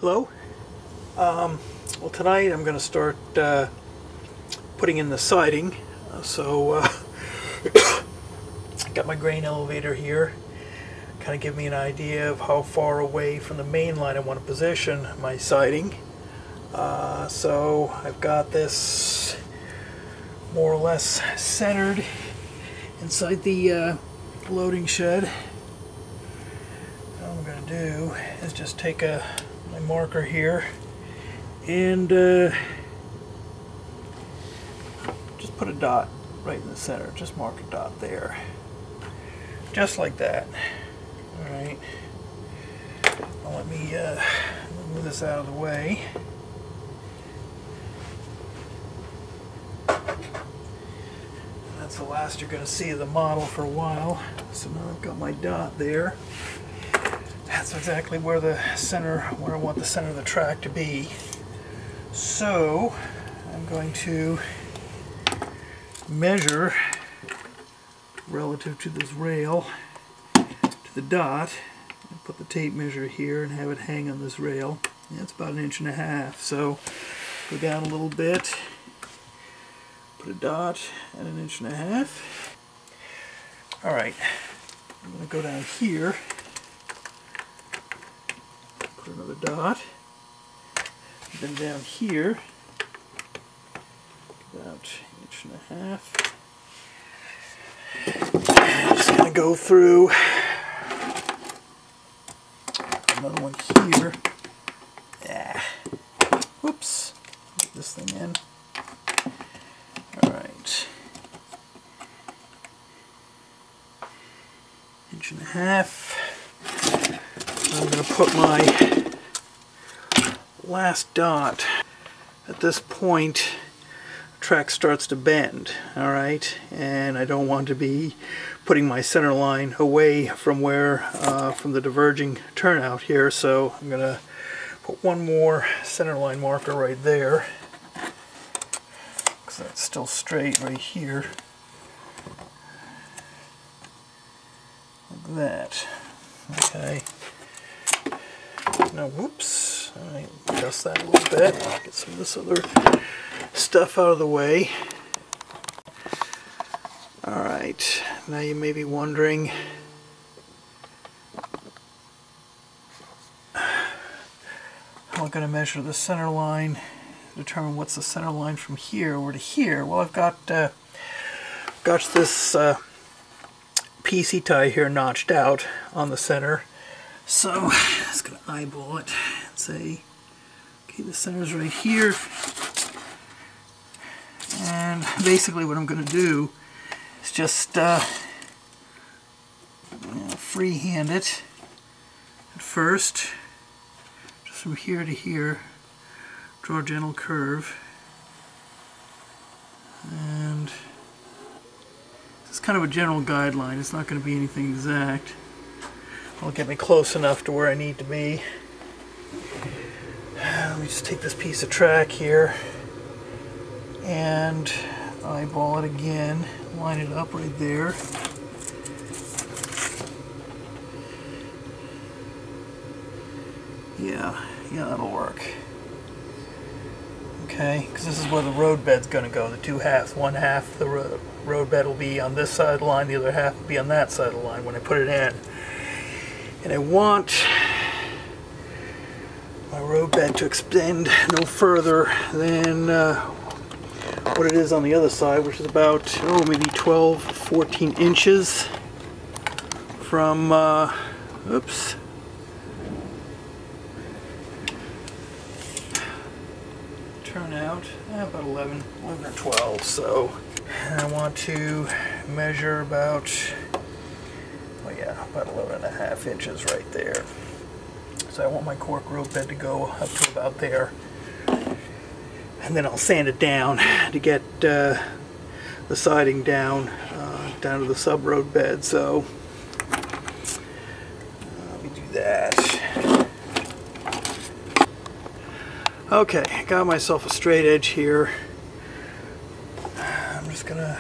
Hello. Well, tonight I'm going to start putting in the siding. Got my grain elevator here. Kind of give me an idea of how far away from the main line I want to position my siding. So I've got this more or less centered inside the loading shed. What I'm going to do is just take my marker here and just put a dot right in the center. Just mark a dot there. Just like that. Alright. Now let me move this out of the way. That's the last you're going to see of the model for a while. So now I've got my dot there. That's exactly where where I want the center of the track to be. So I'm going to measure relative to this rail to the dot and put the tape measure here and have it hang on this rail. That's about 1.5 inches. So go down a little bit, put a dot at 1.5 inches. Alright, I'm going to go down here, put another dot, then down here about 1.5 inches. I'm just going to go through another one here. Whoops, get this thing in. Alright. 1.5 inches. I'm going to put my last dot at this point. Track starts to bend, alright, and I don't want to be putting my center line away from from the diverging turnout here, so I'm going to put one more center line marker right there, because that's still straight right here, like that. Okay, now whoops, alright, adjust that a little bit, get some of this other stuff out of the way. Alright, now you may be wondering how I'm going to measure the center line, determine what's the center line from here over to here. Well, I've got this PC tie here notched out on the center, so I'm just going to eyeball it and say, okay, the center's right here. And basically what I'm going to do is just freehand it at first, just from here to here, draw a gentle curve, and it's kind of a general guideline. It's not going to be anything exact. It'll get me close enough to where I need to be. Let me just take this piece of track here and eyeball it again, line it up right there. Yeah, that'll work. Okay, because this is where the road bed's going to go, the two halves. One half the road bed will be on this side of the line, the other half will be on that side of the line when I put it in. And I want my road bed to extend no further than what it is on the other side, which is about maybe 12, 14 inches from turnout, about 11 or 12. So I want to measure about 11.5 inches right there. So I want my cork road bed to go up to about there. And then I'll sand it down to get the siding down to the sub-road bed. So let me do that. Okay, got myself a straight edge here. I'm just gonna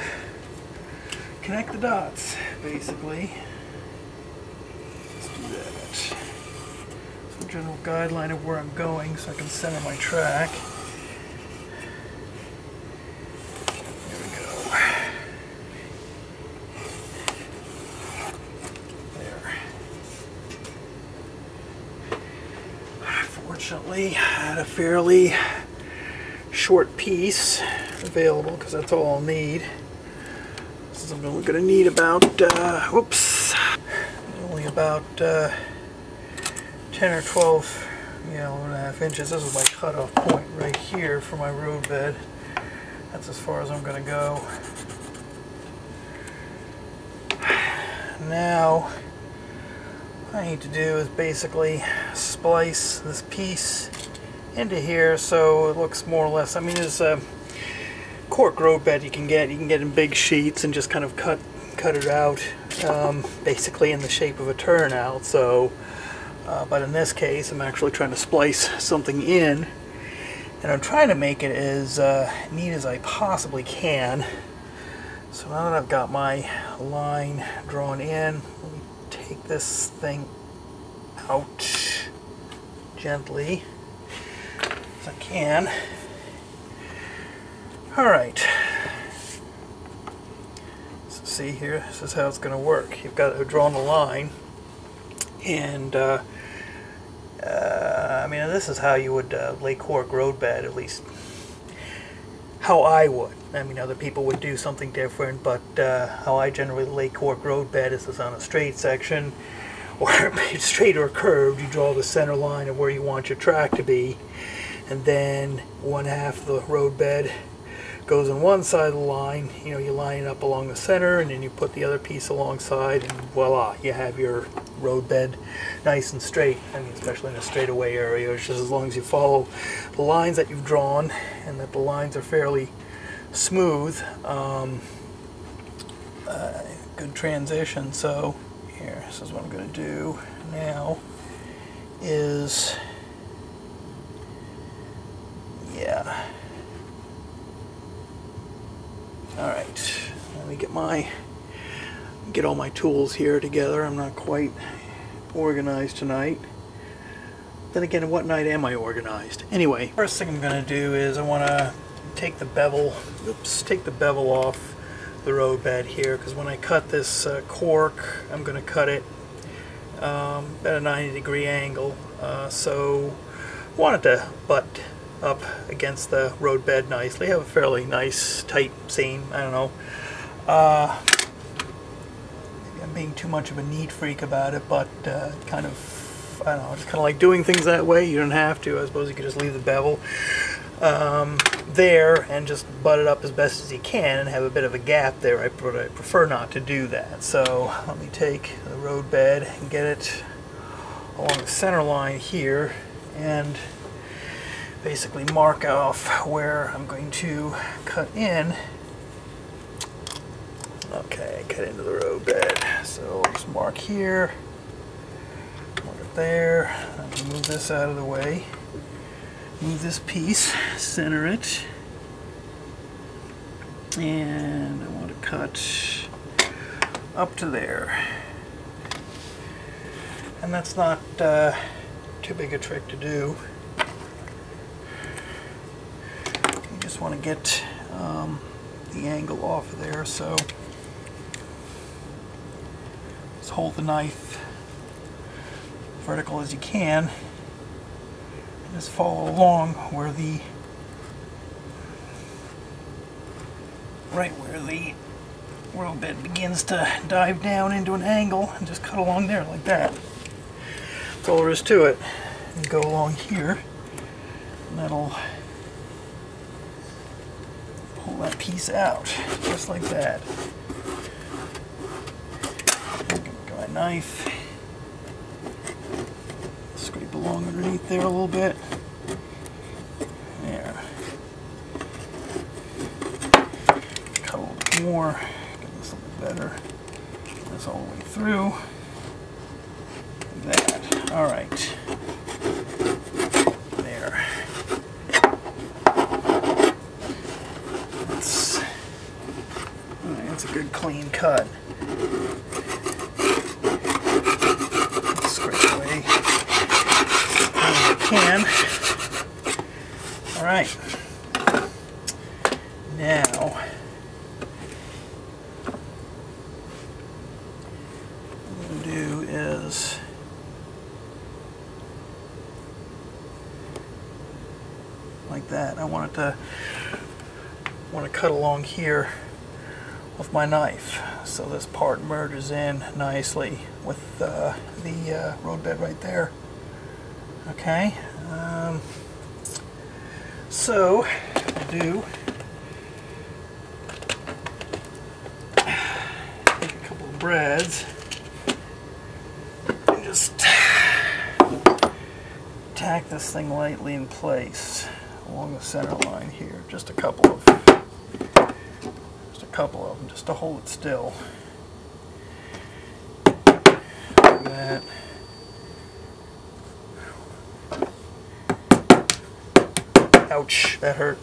connect the dots, basically. Let's do that. So general guideline of where I'm going so I can center my track. There we go. There. Fortunately, I had a fairly short piece available because that's all I'll need. So I'm only going to need about, only about 10 or 12, 11.5 inches. This is my cutoff point right here for my road bed. That's as far as I'm going to go. Now, what I need to do is basically splice this piece into here so it looks more or less, I mean, there's a cork road bed you can get in big sheets and just kind of cut it out, basically in the shape of a turnout. So, but in this case, I'm actually trying to splice something in, and I'm trying to make it as neat as I possibly can. So now that I've got my line drawn in, let me take this thing out gently as I can. Alright, so see here, this is how it's going to work. You've got to draw the line, and I mean, this is how you would lay cork road bed, at least how I would. I mean, other people would do something different, but how I generally lay cork road bed is on a straight section, or straight or curved. You draw the center line of where you want your track to be, and then one half of the road bed goes on one side of the line. You line it up along the center, and then you put the other piece alongside, and voila, you have your road bed nice and straight. I mean, especially in a straightaway area, it's just as long as you follow the lines that you've drawn and that the lines are fairly smooth, good transition. So here, this is what I'm going to do now is, alright, let me get all my tools here together. I'm not quite organized tonight. Then again, what night am I organized? Anyway, first thing I'm going to do is I want to take the bevel off the road bed here, because when I cut this cork, I'm going to cut it at a 90-degree angle. So I want it to butt up against the road bed nicely. Have a fairly nice tight seam. I don't know. Maybe I'm being too much of a neat freak about it, but kind of, I don't know, just kind of like doing things that way. You don't have to. I suppose you could just leave the bevel there and just butt it up as best as you can and have a bit of a gap there. I prefer not to do that. So let me take the road bed and get it along the center line here and basically mark off where I'm going to cut in. Okay, cut into the road bed. So I'll just mark here, mark it there. I'm going to move this out of the way. Move this piece, center it, and I want to cut up to there. And that's not too big a trick to do. You just want to get the angle off of there, so just hold the knife vertical as you can. Just follow along where the road bed begins to dive down into an angle, and just cut along there like that. That's all there is to it. And go along here, and that'll pull that piece out just like that. Get my knife. Scrape along underneath there a little bit. There. Cut a little bit more. Get this a little better. Get this all the way through. Like that. Alright. There. That's a good clean cut. Scrape away Alright. Now, what I'm going to do is like that. I want to cut along here with my knife so this part merges in nicely with the roadbed right there. Okay, so I'll do take a couple of brads and just tack this thing lightly in place along the center line here. Just a couple of them, just to hold it still. Like that. Ouch, that hurt.